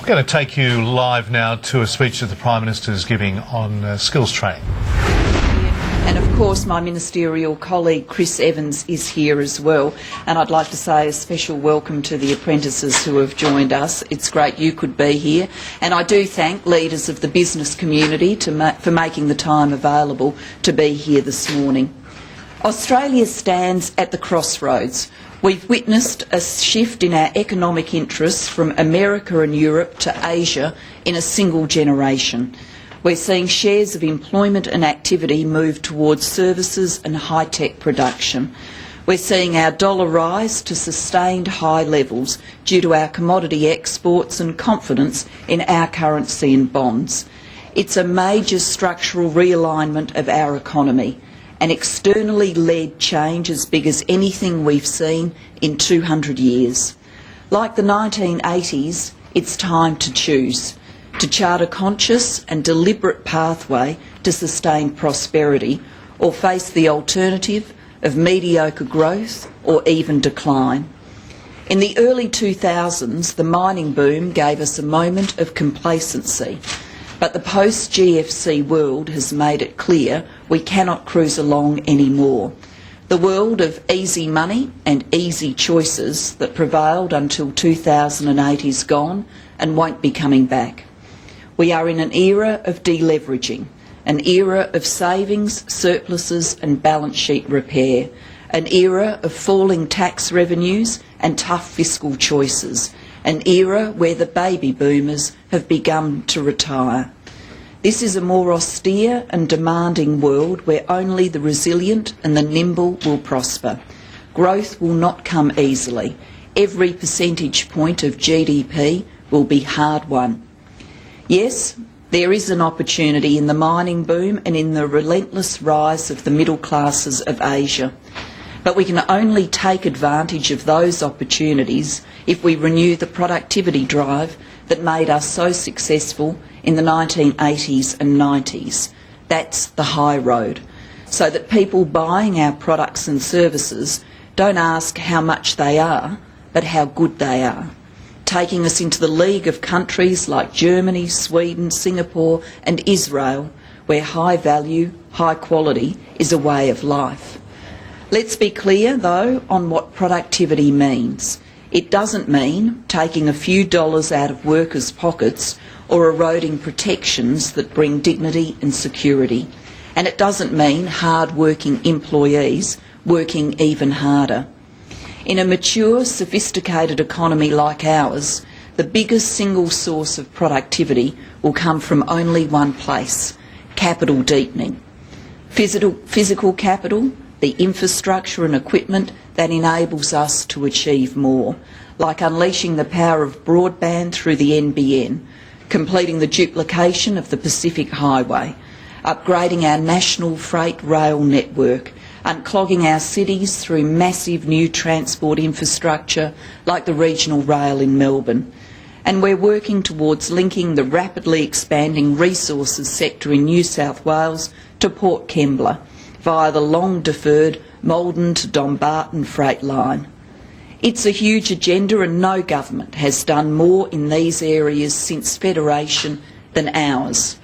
We're going to take you live now to a speech that the Prime Minister is giving on skills training. And of course my ministerial colleague Chris Evans is here as well, and I'd like to say a special welcome to the apprentices who have joined us. It's great you could be here, and I do thank leaders of the business community for making the time available to be here this morning. Australia stands at the crossroads. We've witnessed a shift in our economic interests from America and Europe to Asia in a single generation. We're seeing shares of employment and activity move towards services and high-tech production. We're seeing our dollar rise to sustained high levels due to our commodity exports and confidence in our currency and bonds. It's a major structural realignment of our economy, an externally led change as big as anything we've seen in 200 years. Like the 1980s, it's time to choose, to chart a conscious and deliberate pathway to sustained prosperity, or face the alternative of mediocre growth or even decline. In the early 2000s, the mining boom gave us a moment of complacency, but the post-GFC world has made it clear we cannot cruise along anymore. The world of easy money and easy choices that prevailed until 2008 is gone and won't be coming back. We are in an era of deleveraging, an era of savings, surpluses and balance sheet repair, an era of falling tax revenues and tough fiscal choices, an era where the baby boomers have begun to retire. This is a more austere and demanding world where only the resilient and the nimble will prosper. Growth will not come easily. Every percentage point of GDP will be hard won. Yes, there is an opportunity in the mining boom and in the relentless rise of the middle classes of Asia. But we can only take advantage of those opportunities if we renew the productivity drive that made us so successful in the 1980s and 90s. That's the high road, so that people buying our products and services don't ask how much they are, but how good they are, taking us into the league of countries like Germany, Sweden, Singapore and Israel, where high value, high quality is a way of life. Let's be clear, though, on what productivity means. It doesn't mean taking a few dollars out of workers' pockets or eroding protections that bring dignity and security. And it doesn't mean hard-working employees working even harder. In a mature, sophisticated economy like ours, the biggest single source of productivity will come from only one place: capital deepening. Physical capital, the infrastructure and equipment that enables us to achieve more, like unleashing the power of broadband through the NBN, completing the duplication of the Pacific Highway, upgrading our national freight rail network, unclogging our cities through massive new transport infrastructure like the regional rail in Melbourne. And we're working towards linking the rapidly expanding resources sector in New South Wales to Port Kembla via the long-deferred Maldon to Dumbarton freight line. It's a huge agenda, and no government has done more in these areas since Federation than ours.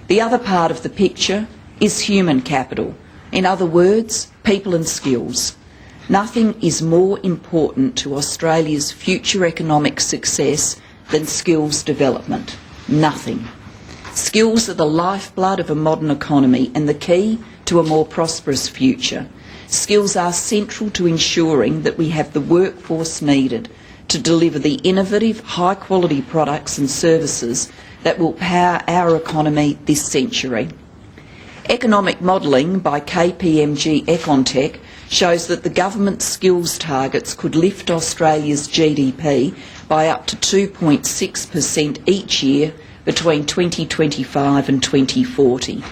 The other part of the picture is human capital. In other words, people and skills. Nothing is more important to Australia's future economic success than skills development. Nothing. Skills are the lifeblood of a modern economy and the key to a more prosperous future. Skills are central to ensuring that we have the workforce needed to deliver the innovative, high-quality products and services that will power our economy this century. Economic modelling by KPMG Econtech shows that the government's skills targets could lift Australia's GDP by up to 2.6% each year between 2025 and 2040.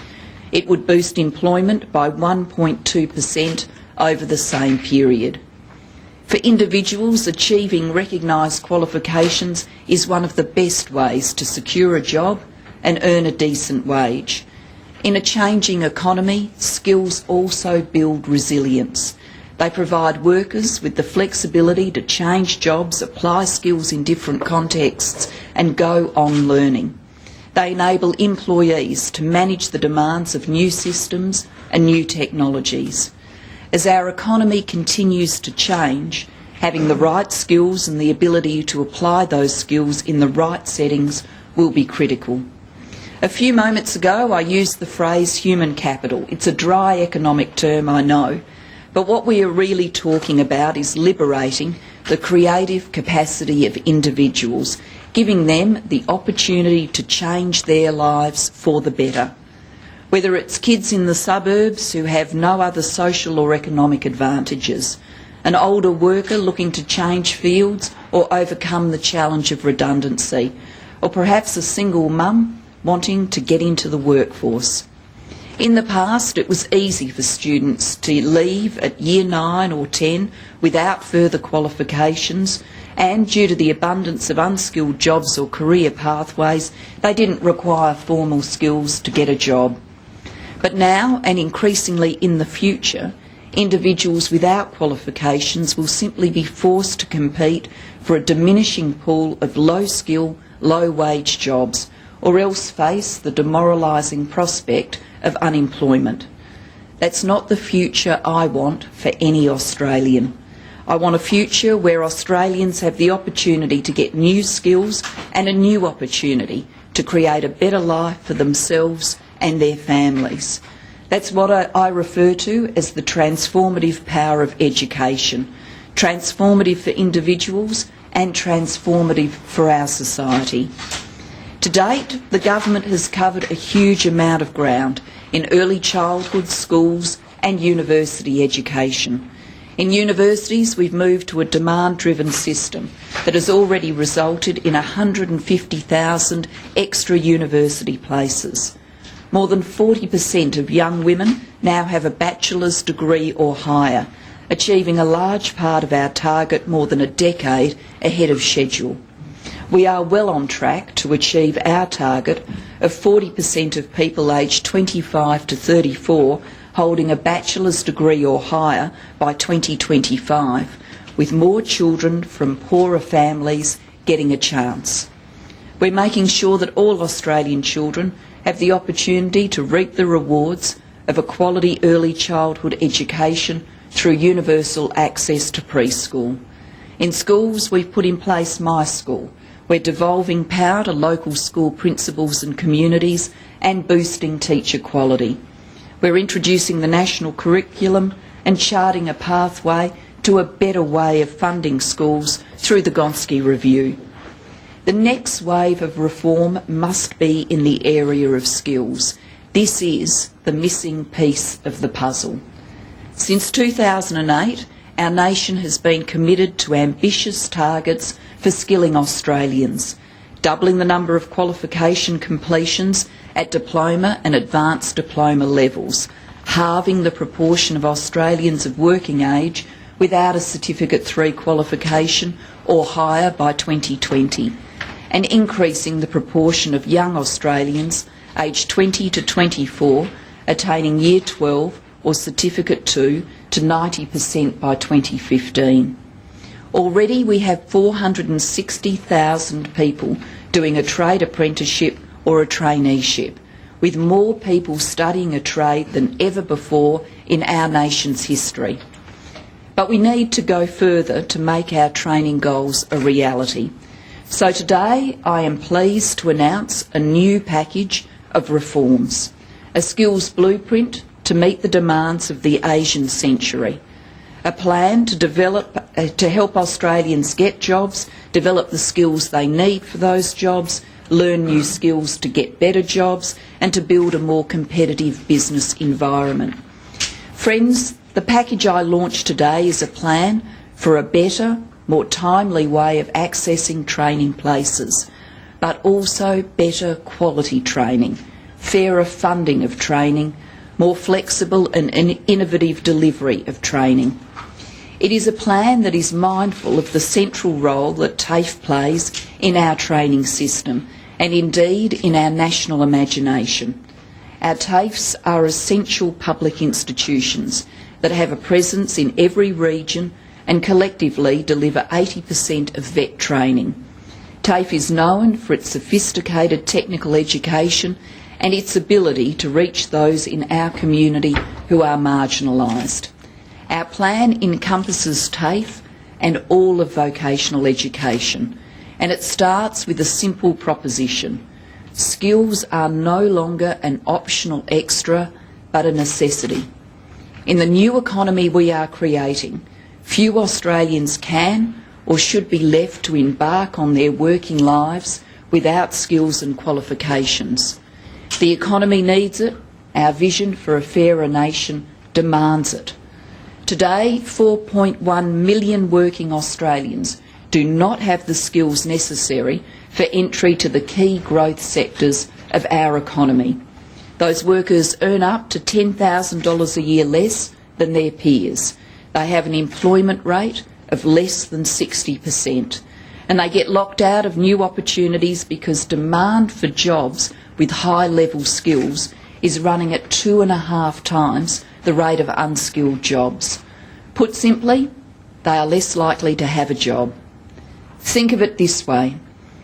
It would boost employment by 1.2% over the same period. For individuals, achieving recognised qualifications is one of the best ways to secure a job and earn a decent wage. In a changing economy, skills also build resilience. They provide workers with the flexibility to change jobs, apply skills in different contexts and go-on learning. They enable employees to manage the demands of new systems and new technologies. As our economy continues to change, having the right skills and the ability to apply those skills in the right settings will be critical. A few moments ago I used the phrase human capital. It's a dry economic term, I know, but what we are really talking about is liberating the creative capacity of individuals, giving them the opportunity to change their lives for the better. Whether it's kids in the suburbs who have no other social or economic advantages, an older worker looking to change fields or overcome the challenge of redundancy, or perhaps a single mum wanting to get into the workforce. In the past, it was easy for students to leave at year 9 or 10 without further qualifications, and due to the abundance of unskilled jobs or career pathways, they didn't require formal skills to get a job. But now, and increasingly in the future, individuals without qualifications will simply be forced to compete for a diminishing pool of low-skill, low-wage jobs, or else face the demoralising prospect of unemployment. That's not the future I want for any Australian. I want a future where Australians have the opportunity to get new skills and a new opportunity to create a better life for themselves and their families. That's what I refer to as the transformative power of education, transformative for individuals and transformative for our society. To date, the government has covered a huge amount of ground in early childhood, schools and university education. In universities, we've moved to a demand-driven system that has already resulted in 150,000 extra university places. More than 40% of young women now have a bachelor's degree or higher, achieving a large part of our target more than a decade ahead of schedule. We are well on track to achieve our target of 40% of people aged 25 to 34 holding a bachelor's degree or higher by 2025, with more children from poorer families getting a chance. We're making sure that all Australian children have the opportunity to reap the rewards of a quality early childhood education through universal access to preschool. In schools, we've put in place My School. We're devolving power to local school principals and communities and boosting teacher quality. We're introducing the national curriculum and charting a pathway to a better way of funding schools through the Gonski Review. The next wave of reform must be in the area of skills. This is the missing piece of the puzzle. Since 2008, our nation has been committed to ambitious targets for skilling Australians, doubling the number of qualification completions at diploma and advanced diploma levels, halving the proportion of Australians of working age without a Certificate 3 qualification or higher by 2020, and increasing the proportion of young Australians aged 20 to 24 attaining Year 12 or Certificate 2 to 90% by 2015. Already we have 460,000 people doing a trade apprenticeship or a traineeship, with more people studying a trade than ever before in our nation's history. But we need to go further to make our training goals a reality. So today I am pleased to announce a new package of reforms, a skills blueprint to meet the demands of the Asian century, a plan to help Australians get jobs, develop the skills they need for those jobs, learn new skills to get better jobs, and to build a more competitive business environment. Friends, the package I launched today is a plan for a better, more timely way of accessing training places, but also better quality training, fairer funding of training, more flexible and innovative delivery of training. It is a plan that is mindful of the central role that TAFE plays in our training system and indeed in our national imagination. Our TAFEs are essential public institutions that have a presence in every region and collectively deliver 80% of vet training. TAFE is known for its sophisticated technical education and its ability to reach those in our community who are marginalised. Our plan encompasses TAFE and all of vocational education, and it starts with a simple proposition. Skills are no longer an optional extra, but a necessity. In the new economy we are creating, few Australians can or should be left to embark on their working lives without skills and qualifications. The economy needs it. Our vision for a fairer nation demands it. Today, 4.1 million working Australians do not have the skills necessary for entry to the key growth sectors of our economy. Those workers earn up to $10,000 a year less than their peers. They have an employment rate of less than 60%, and they get locked out of new opportunities because demand for jobs with high-level skills is running at 2.5 times the rate of unskilled jobs. Put simply, they are less likely to have a job. Think of it this way.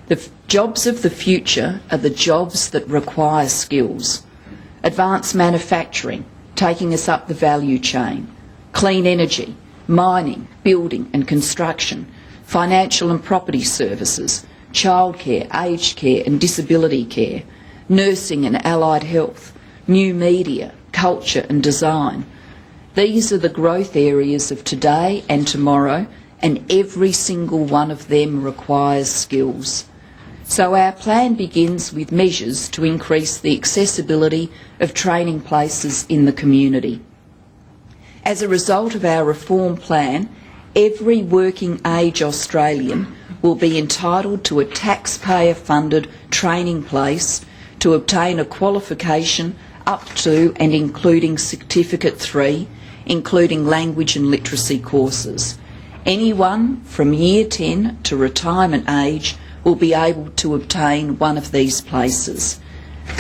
The jobs of the future are the jobs that require skills. Advanced manufacturing, taking us up the value chain, clean energy, mining, building and construction, financial and property services, childcare, aged care and disability care, nursing and allied health, new media, culture and design. These are the growth areas of today and tomorrow, and every single one of them requires skills. So our plan begins with measures to increase the accessibility of training places in the community. As a result of our reform plan, every working age Australian will be entitled to a taxpayer-funded training place to obtain a qualification up to and including Certificate 3, including language and literacy courses. Anyone from Year 10 to retirement age will be able to obtain one of these places.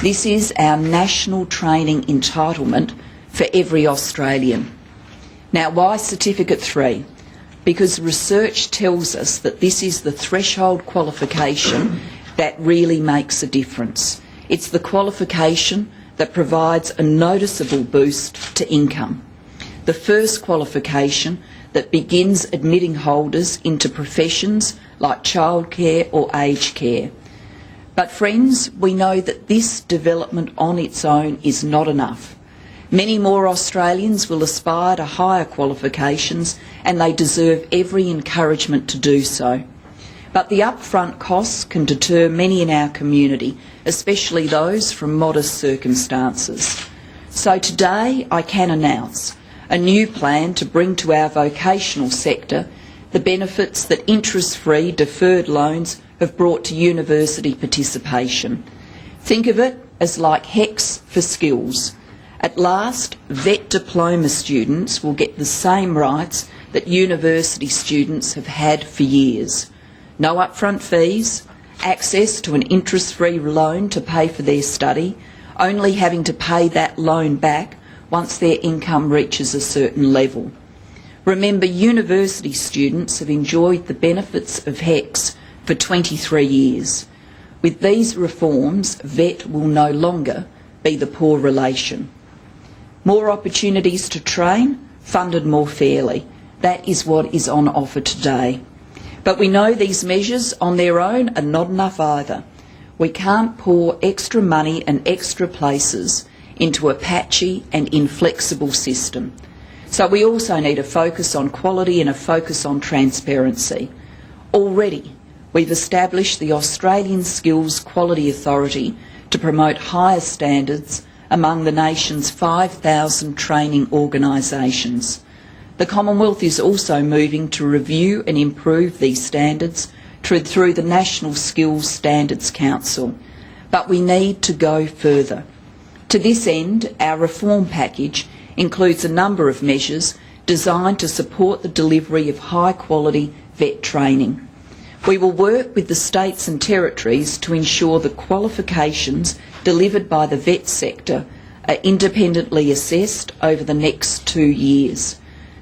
This is our national training entitlement for every Australian. Now, why Certificate 3? Because research tells us that this is the threshold qualification that really makes a difference. It's the qualification that provides a noticeable boost to income. The first qualification that begins admitting holders into professions like childcare or aged care. But friends, we know that this development on its own is not enough. Many more Australians will aspire to higher qualifications, and they deserve every encouragement to do so. But the upfront costs can deter many in our community, especially those from modest circumstances. So today I can announce a new plan to bring to our vocational sector the benefits that interest-free deferred loans have brought to university participation. Think of it as like HECS for skills. At last, VET diploma students will get the same rights that university students have had for years. No upfront fees, access to an interest-free loan to pay for their study, only having to pay that loan back once their income reaches a certain level. Remember, university students have enjoyed the benefits of HECS for 23 years. With these reforms, VET will no longer be the poor relation. More opportunities to train, funded more fairly. That is what is on offer today. But we know these measures on their own are not enough either. We can't pour extra money and extra places into a patchy and inflexible system. So we also need a focus on quality and a focus on transparency. Already, we've established the Australian Skills Quality Authority to promote higher standards among the nation's 5,000 training organisations. The Commonwealth is also moving to review and improve these standards through the National Skills Standards Council. But we need to go further. To this end, our reform package includes a number of measures designed to support the delivery of high-quality VET training. We will work with the states and territories to ensure the qualifications delivered by the VET sector are independently assessed over the next 2 years.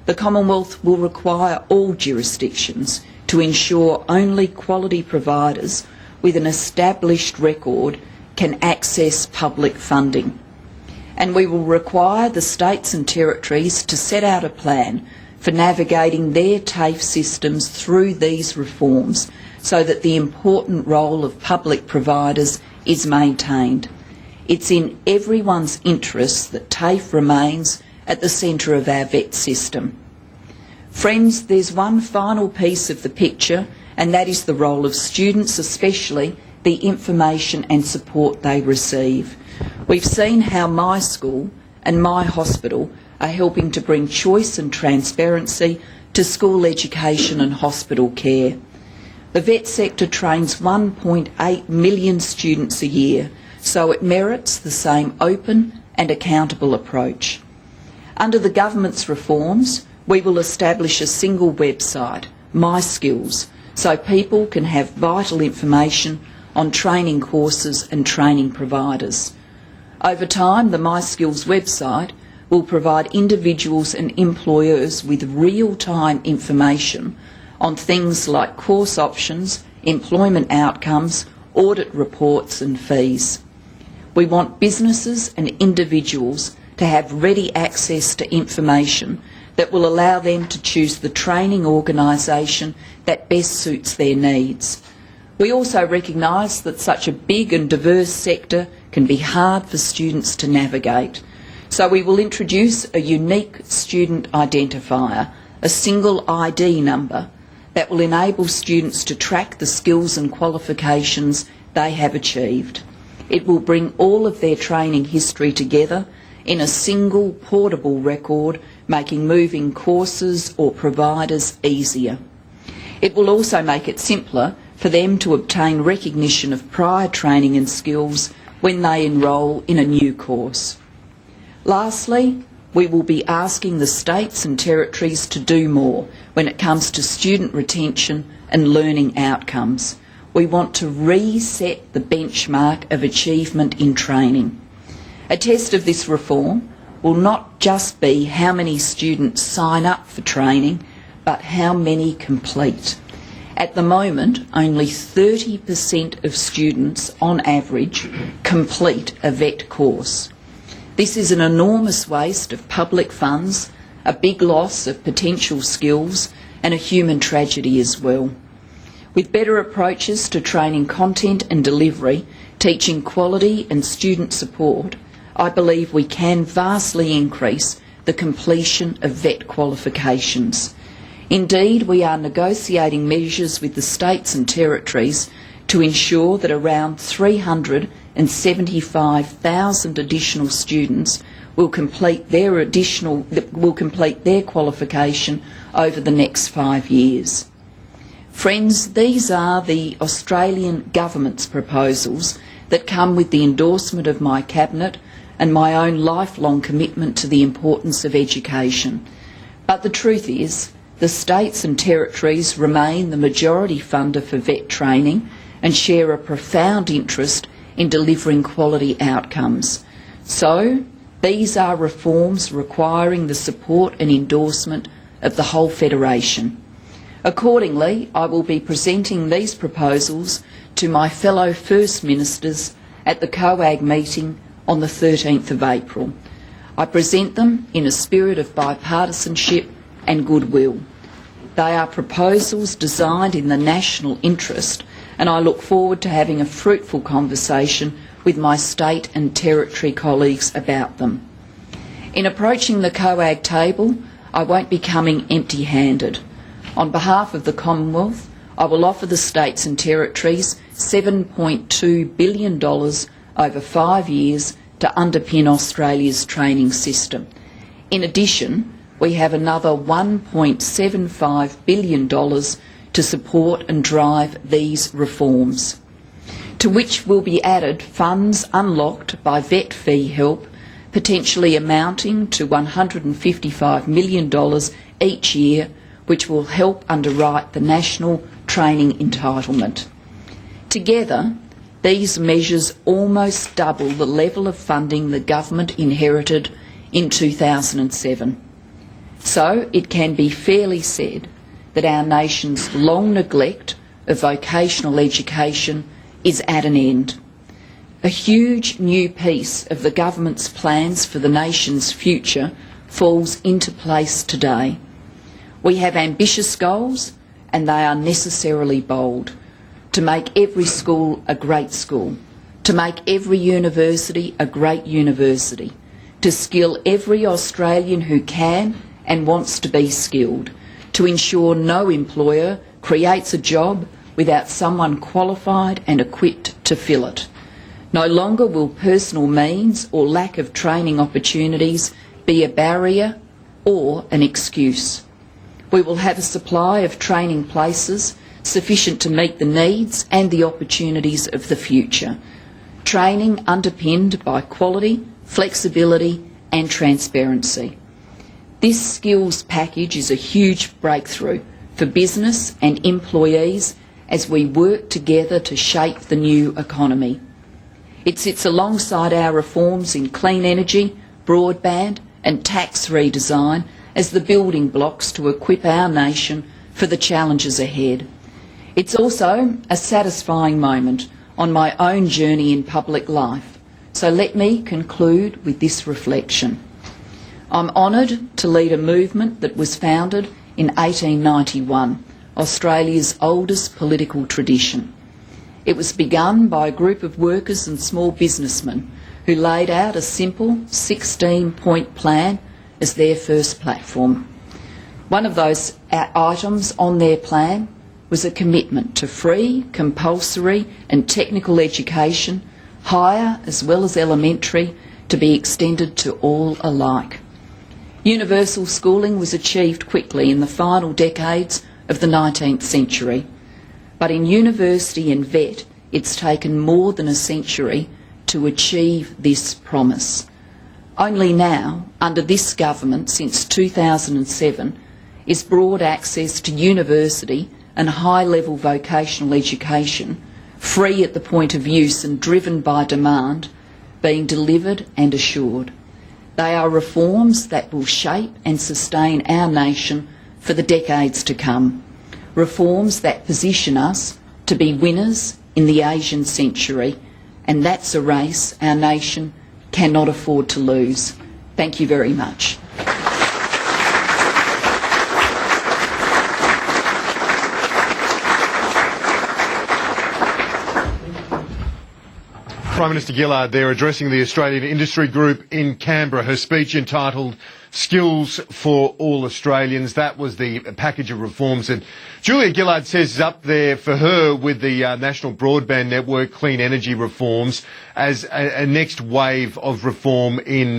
The Commonwealth will require all jurisdictions to ensure only quality providers with an established record can access public funding. And we will require the states and territories to set out a plan for navigating their TAFE systems through these reforms so that the important role of public providers is maintained. It's in everyone's interest that TAFE remains at the centre of our vet system. Friends, there's one final piece of the picture, and that is the role of students, especially the information and support they receive. We've seen how my school and my hospital are helping to bring choice and transparency to school education and hospital care. The vet sector trains 1.8 million students a year, so it merits the same open and accountable approach. Under the government's reforms, we will establish a single website, My Skills, so people can have vital information on training courses and training providers. Over time, the My Skills website will provide individuals and employers with real-time information on things like course options, employment outcomes, audit reports and fees. We want businesses and individuals to have ready access to information that will allow them to choose the training organisation that best suits their needs. We also recognise that such a big and diverse sector can be hard for students to navigate. So we will introduce a unique student identifier, a single ID number, that will enable students to track the skills and qualifications they have achieved. It will bring all of their training history together in a single portable record, making moving courses or providers easier. It will also make it simpler for them to obtain recognition of prior training and skills when they enrol in a new course. Lastly, we will be asking the states and territories to do more when it comes to student retention and learning outcomes. We want to reset the benchmark of achievement in training. A test of this reform will not just be how many students sign up for training, but how many complete. At the moment, only 30% of students, on average, complete a vet course. This is an enormous waste of public funds, a big loss of potential skills, and a human tragedy as well. With better approaches to training content and delivery, teaching quality and student support, I believe we can vastly increase the completion of vet qualifications. Indeed, we are negotiating measures with the states and territories to ensure that around 375,000 additional students will complete their qualification over the next 5 years. Friends, these are the Australian Government's proposals that come with the endorsement of my Cabinet and my own lifelong commitment to the importance of education. But the truth is, the states and territories remain the majority funder for vet training and share a profound interest in delivering quality outcomes. So, these are reforms requiring the support and endorsement of the whole Federation. Accordingly, I will be presenting these proposals to my fellow First Ministers at the COAG meeting on the 13th of April. I present them in a spirit of bipartisanship and goodwill. They are proposals designed in the national interest, and I look forward to having a fruitful conversation with my state and territory colleagues about them. In approaching the COAG table, I won't be coming empty-handed. On behalf of the Commonwealth, I will offer the states and territories $7.2 billion over 5 years to underpin Australia's training system. In addition, we have another $1.75 billion to support and drive these reforms, to which will be added funds unlocked by vet fee help, potentially amounting to $155 million each year, which will help underwrite the National Training Entitlement. Together, these measures almost double the level of funding the government inherited in 2007. So it can be fairly said that our nation's long neglect of vocational education is at an end. A huge new piece of the government's plans for the nation's future falls into place today. We have ambitious goals, and they are necessarily bold: to make every school a great school, to make every university a great university, to skill every Australian who can and wants to be skilled, to ensure no employer creates a job without someone qualified and equipped to fill it. No longer will personal means or lack of training opportunities be a barrier or an excuse. We will have a supply of training places sufficient to meet the needs and the opportunities of the future. Training underpinned by quality, flexibility and transparency. This skills package is a huge breakthrough for business and employees as we work together to shape the new economy. It sits alongside our reforms in clean energy, broadband and tax redesign as the building blocks to equip our nation for the challenges ahead. It's also a satisfying moment on my own journey in public life, so let me conclude with this reflection. I'm honoured to lead a movement that was founded in 1891, Australia's oldest political tradition. It was begun by a group of workers and small businessmen who laid out a simple 16-point plan as their first platform. One of those items on their plan was a commitment to free, compulsory and technical education, higher as well as elementary, to be extended to all alike. Universal schooling was achieved quickly in the final decades of the 19th century. But in university and vet, it's taken more than a century to achieve this promise. Only now, under this government since 2007, is broad access to university and high-level vocational education, free at the point of use and driven by demand, being delivered and assured. They are reforms that will shape and sustain our nation for the decades to come. Reforms that position us to be winners in the Asian century, and that's a race our nation cannot afford to lose. Thank you very much. Prime Minister Gillard there addressing the Australian Industry Group in Canberra. Her speech entitled Skills for All Australians. That was the package of reforms that Julia Gillard says is up there for her with the National Broadband Network, clean energy reforms, as a next wave of reform in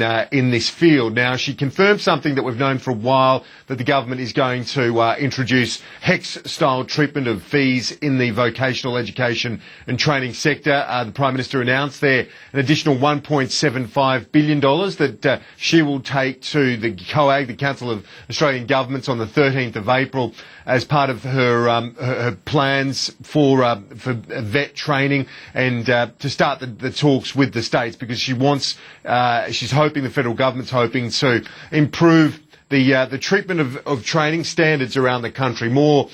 this field. Now, she confirmed something that we've known for a while, that the government is going to introduce HECS-style treatment of fees in the vocational education and training sector. The Prime Minister announced there an additional $1.75 billion that she will take to the COAG, the Council of Australian Governments, on the 13th of April as part of her plans for vet training and to start the talks with the states, because she's hoping, the federal government's hoping to improve the treatment of training standards around the country, more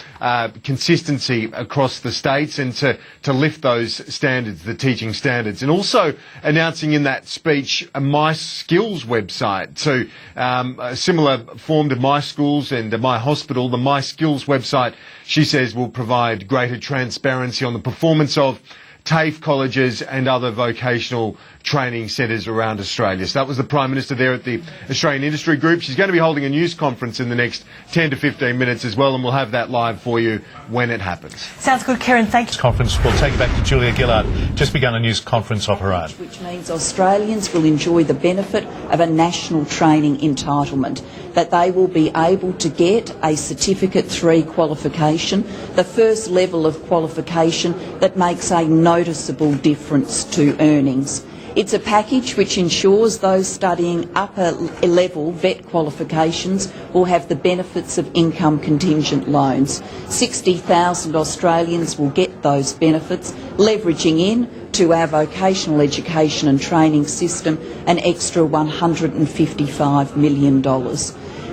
consistency across the states, and to lift those standards, the teaching standards. And also announcing in that speech a My Skills website. So a similar form to My Schools and My Hospital, the My Skills website, she says, will provide greater transparency on the performance of TAFE colleges and other vocational training centres around Australia. So that was the Prime Minister there at the Australian Industry Group. She's going to be holding a news conference in the next 10 to 15 minutes as well, and we'll have that live for you when it happens. Sounds good, Karen. Thank you. Conference. We'll take it back to Julia Gillard. Just begun a news conference of her own. Which means Australians will enjoy the benefit of a national training entitlement, that they will be able to get a Certificate 3 qualification, the first level of qualification that makes a noticeable difference to earnings. It's a package which ensures those studying upper level vet qualifications will have the benefits of income contingent loans. 60,000 Australians will get those benefits, leveraging in to our vocational education and training system an extra $155 million.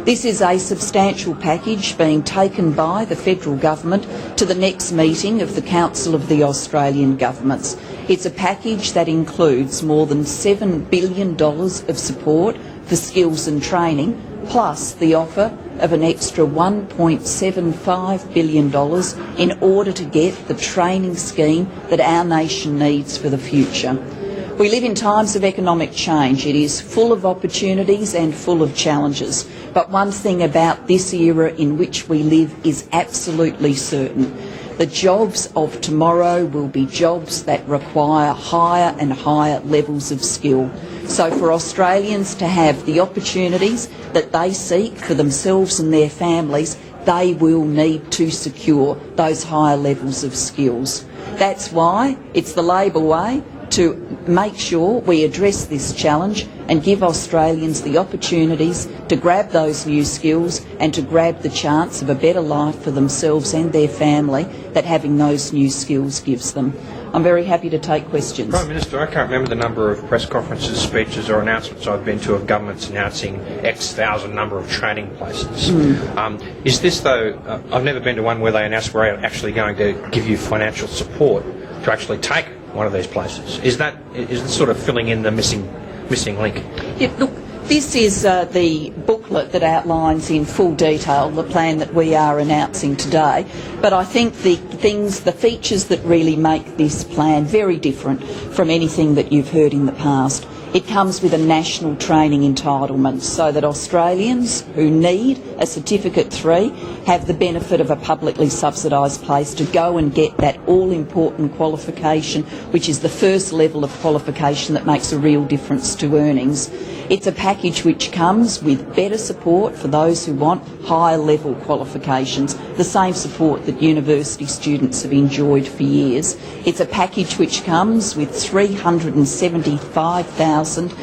This is a substantial package being taken by the federal government to the next meeting of the Council of the Australian Governments. It's a package that includes more than $7 billion of support for skills and training, plus the offer of an extra $1.75 billion in order to get the training scheme that our nation needs for the future. We live in times of economic change. It is full of opportunities and full of challenges. But one thing about this era in which we live is absolutely certain. The jobs of tomorrow will be jobs that require higher and higher levels of skill. So for Australians to have the opportunities that they seek for themselves and their families, they will need to secure those higher levels of skills. That's why it's the Labor way to make sure we address this challenge and give Australians the opportunities to grab those new skills and to grab the chance of a better life for themselves and their family that having those new skills gives them. I'm very happy to take questions. Prime Minister, I can't remember the number of press conferences, speeches or announcements I've been to of governments announcing X thousand number of training places. Is this, though, I've never been to one where they announce we're actually going to give you financial support to actually take one of these places. Is this sort of filling in the missing link? Yeah, look, this is the booklet that outlines in full detail the plan that we are announcing today. But I think the features that really make this plan very different from anything that you've heard in the past. It comes with a national training entitlement so that Australians who need a Certificate 3 have the benefit of a publicly subsidised place to go and get that all-important qualification, which is the first level of qualification that makes a real difference to earnings. It's a package which comes with better support for those who want higher level qualifications, the same support that university students have enjoyed for years. It's a package which comes with 375,000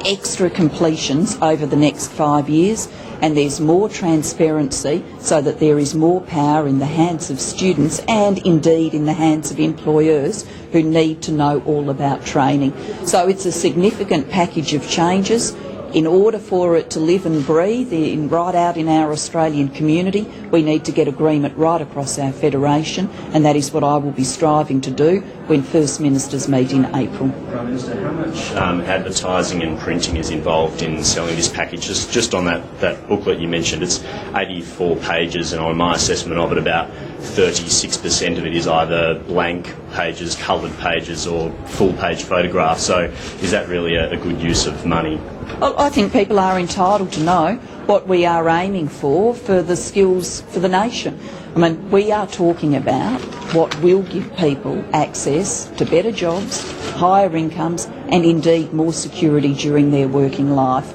extra completions over the next 5 years, and there's more transparency so that there is more power in the hands of students and indeed in the hands of employers who need to know all about training. So it's a significant package of changes. In order for it to live and breathe right out in our Australian community, we need to get agreement right across our federation, and that is what I will be striving to do when First Ministers meet in April. Prime Minister, how much advertising and printing is involved in selling this package? Just on that booklet you mentioned, it's 84 pages, and on my assessment of it, about 36% of it is either blank pages, coloured pages, or full-page photographs. So is that really a good use of money? Well, I think people are entitled to know what we are aiming for the skills for the nation. I mean, we are talking about what will give people access to better jobs, higher incomes and indeed more security during their working life.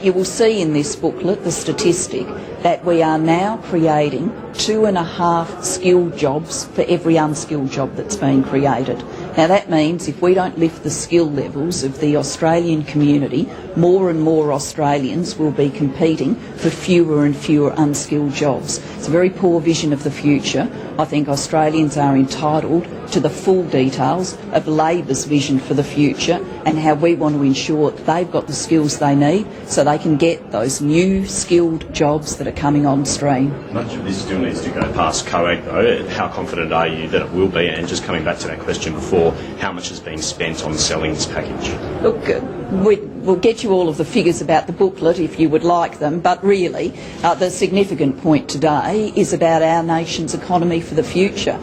You will see in this booklet the statistic that we are now creating 2.5 skilled jobs for every unskilled job that's being created. Now that means if we don't lift the skill levels of the Australian community, more and more Australians will be competing for fewer and fewer unskilled jobs. It's a very poor vision of the future. I think Australians are entitled to the full details of Labor's vision for the future and how we want to ensure that they've got the skills they need so they can get those new skilled jobs that are coming on stream. Much of this still needs to go past COAG though. How confident are you that it will be? And just coming back to that question before, how much is being spent on selling this package? Look, we'll get you all of the figures about the booklet if you would like them, but really the significant point today is about our nation's economy for the future.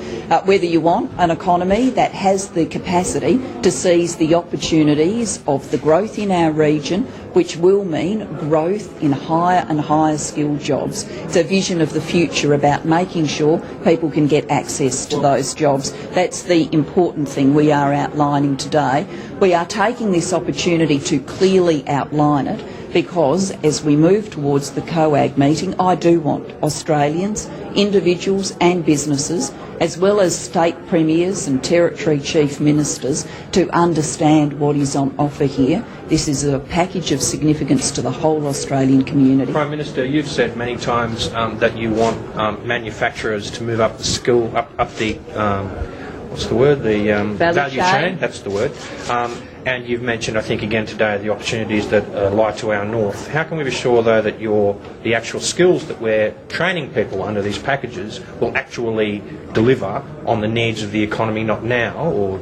Whether you want an economy that has the capacity to seize the opportunities of the growth in our region, which will mean growth in higher and higher skilled jobs. It's a vision of the future about making sure people can get access to those jobs. That's the important thing we are outlining today. We are taking this opportunity to clearly outline it because as we move towards the COAG meeting, I do want Australians, individuals and businesses, as well as state premiers and territory chief ministers, to understand what is on offer here. This is a package of significance to the whole Australian community. Prime Minister, you've said many times that you want manufacturers to move up the skill, up the what's the word? The Value chain. That's the word. And you've mentioned, I think, again today, the opportunities that lie to our north. How can we be sure, though, that the actual skills that we're training people under these packages will actually deliver on the needs of the economy, not now or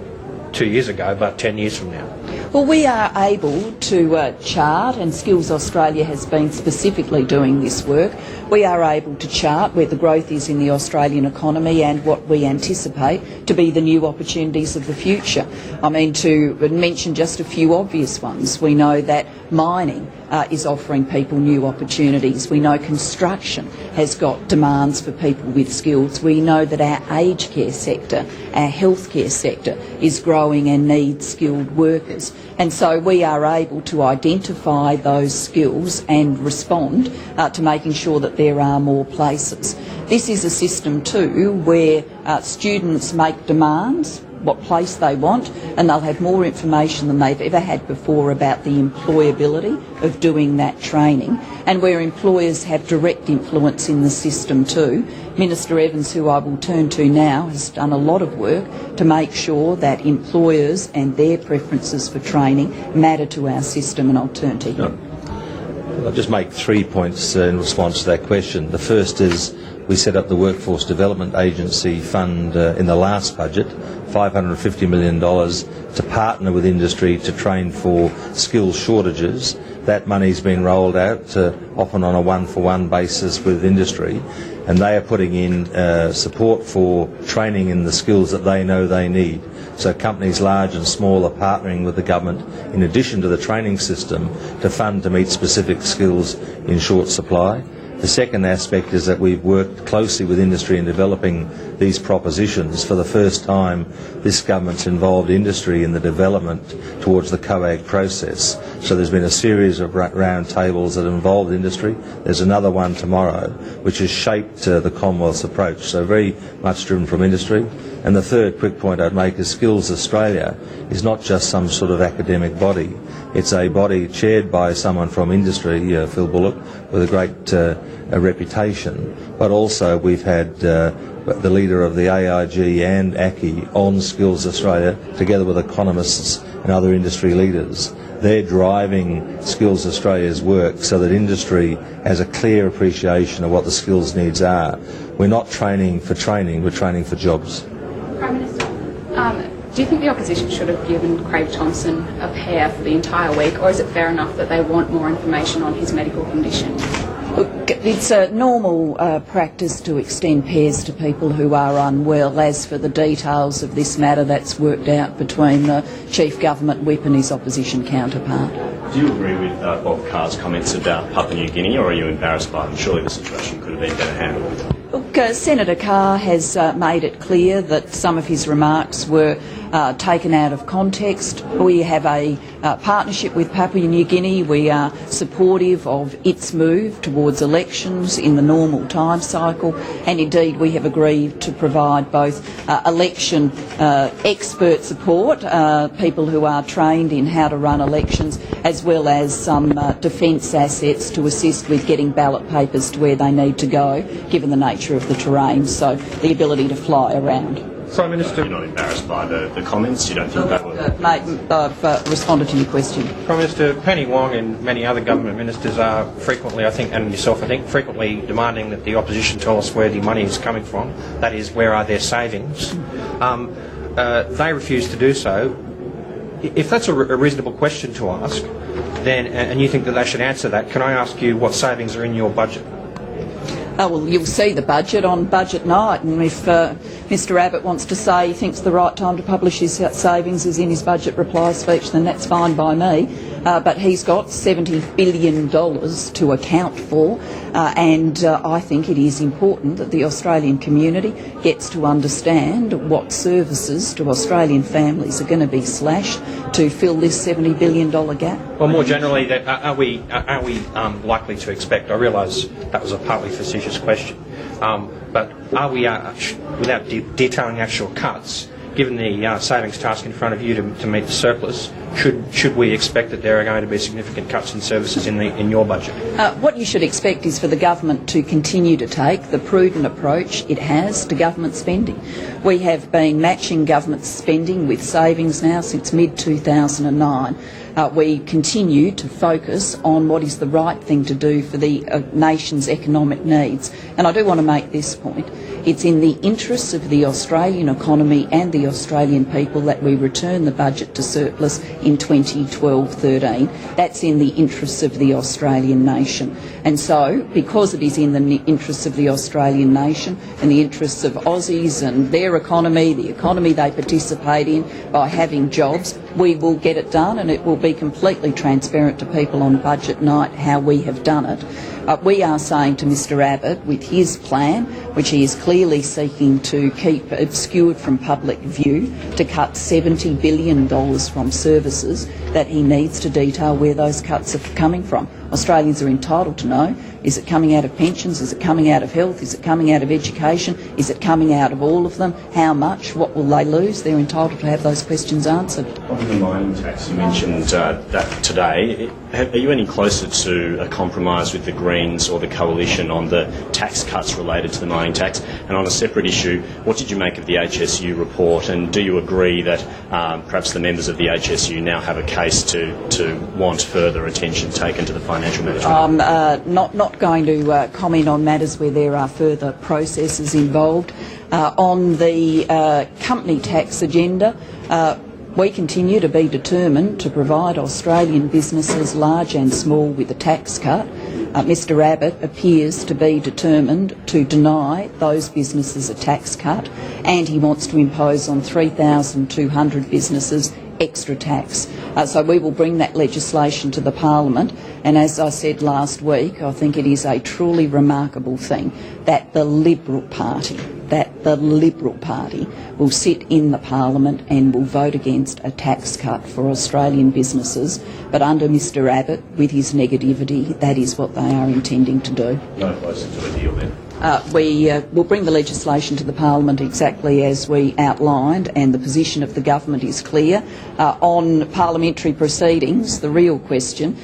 2 years ago, but 10 years from now? Well, we are able to chart, and Skills Australia has been specifically doing this work. We are able to chart where the growth is in the Australian economy and what we anticipate to be the new opportunities of the future. I mean, to mention just a few obvious ones, we know that mining is offering people new opportunities. We know construction has got demands for people with skills. We know that our aged care sector, our healthcare sector is growing and needs skilled workers. And so we are able to identify those skills and respond to making sure that there are more places. This is a system too where students make demands, what place they want, and they'll have more information than they've ever had before about the employability of doing that training, and where employers have direct influence in the system too. Minister Evans, who I will turn to now, has done a lot of work to make sure that employers and their preferences for training matter to our system, and I'll turn to him. I'll just make 3 points in response to that question. The first is we set up the Workforce Development Agency Fund in the last budget, $550 million to partner with industry to train for skills shortages. That money's been rolled out often on a one-for-one basis with industry, and they are putting in support for training in the skills that they know they need. So companies large and small are partnering with the government in addition to the training system to fund to meet specific skills in short supply. The second aspect is that we've worked closely with industry in developing these propositions. For the first time, this government's involved industry in the development towards the COAG process. So there's been a series of round tables that involved industry. There's another one tomorrow, which has shaped the Commonwealth's approach. So very much driven from industry. And the third quick point I'd make is Skills Australia is not just some sort of academic body. It's a body chaired by someone from industry, Phil Bullock, with a great reputation. But also we've had the leader of the AIG and ACCI on Skills Australia, together with economists and other industry leaders. They're driving Skills Australia's work so that industry has a clear appreciation of what the skills needs are. We're not training for training, we're training for jobs. Prime Minister, do you think the opposition should have given Craig Thomson a pair for the entire week, or is it fair enough that they want more information on his medical condition? Look, it's a normal practice to extend pairs to people who are unwell. As for the details of this matter, that's worked out between the Chief Government Whip and his opposition counterpart. Do you agree with Bob Carr's comments about Papua New Guinea, or are you embarrassed by them? Surely the situation could have been better handled. Look, Senator Carr has made it clear that some of his remarks were taken out of context. We have a partnership with Papua New Guinea. We are supportive of its move towards elections in the normal time cycle, and indeed we have agreed to provide both election expert support, people who are trained in how to run elections, as well as some defence assets to assist with getting ballot papers to where they need to go, given the nature of the terrain, so the ability to fly around. Prime Minister, You're not embarrassed by the comments? You don't think that would... Mate, I've responded to your question. Prime Minister, Penny Wong and many other government ministers are frequently, I think, and yourself, I think, frequently demanding that the opposition tell us where the money is coming from. That is, where are their savings? They refuse to do so. If that's a reasonable question to ask, then, and you think that they should answer that, can I ask you what savings are in your budget? Oh, well, you'll see the budget on budget night, and if Mr Abbott wants to say he thinks the right time to publish his savings is in his budget reply speech, then that's fine by me. But he's got $70 billion to account for, and I think it is important that the Australian community gets to understand what services to Australian families are going to be slashed to fill this $70 billion gap. Well, more generally, are we likely to expect, I realise that was a partly facetious question, but are we, without detailing actual cuts, given the savings task in front of you to meet the surplus, should we expect that there are going to be significant cuts in services in your budget? What you should expect is for the government to continue to take the prudent approach it has to government spending. We have been matching government spending with savings now since mid-2009. We continue to focus on what is the right thing to do for the nation's economic needs. And I do want to make this point. It's in the interests of the Australian economy and the Australian people that we return the budget to surplus in 2012-13. That's in the interests of the Australian nation. And so, because it is in the interests of the Australian nation and the interests of Aussies and their economy, the economy they participate in by having jobs, we will get it done, and it will be completely transparent to people on budget night how we have done it. We are saying to Mr Abbott, with his plan, which he is clearly seeking to keep obscured from public view, to cut $70 billion from services, that he needs to detail where those cuts are coming from. Australians are entitled to know, is it coming out of pensions, is it coming out of health, is it coming out of education, is it coming out of all of them, how much, what will they lose? They're entitled to have those questions answered. On the mining tax, you mentioned that today. Are you any closer to a compromise with the Greens or the Coalition on the tax cuts related to the mining tax? And on a separate issue, what did you make of the HSU report, and do you agree that perhaps the members of the HSU now have a case to want further attention taken to the financial management? I'm not going to comment on matters where there are further processes involved. On the company tax agenda, we continue to be determined to provide Australian businesses, large and small, with a tax cut. Mr Abbott appears to be determined to deny those businesses a tax cut, and he wants to impose on 3,200 businesses extra tax. So we will bring that legislation to the Parliament, and as I said last week, I think it is a truly remarkable thing that the Liberal Party will sit in the Parliament and will vote against a tax cut for Australian businesses. But under Mr Abbott, with his negativity, that is what they are intending to do. No closer to a deal then? We will bring the legislation to the Parliament exactly as we outlined, and the position of the government is clear. On parliamentary proceedings, the real question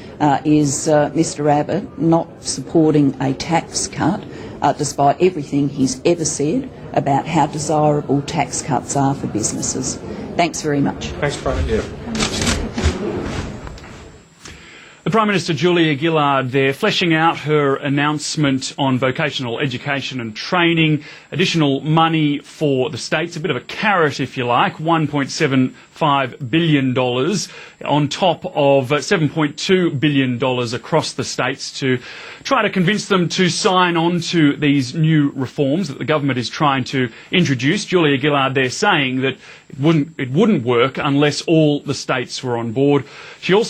is Mr Abbott not supporting a tax cut, despite everything he's ever said about how desirable tax cuts are for businesses. Thanks very much. Thanks, Prime Minister. The Prime Minister, Julia Gillard, there, fleshing out her announcement on vocational education and training, additional money for the states, a bit of a carrot, if you like, $1.75 billion on top of $7.2 billion across the states to try to convince them to sign on to these new reforms that the government is trying to introduce. Julia Gillard there saying that it wouldn't work unless all the states were on board. She also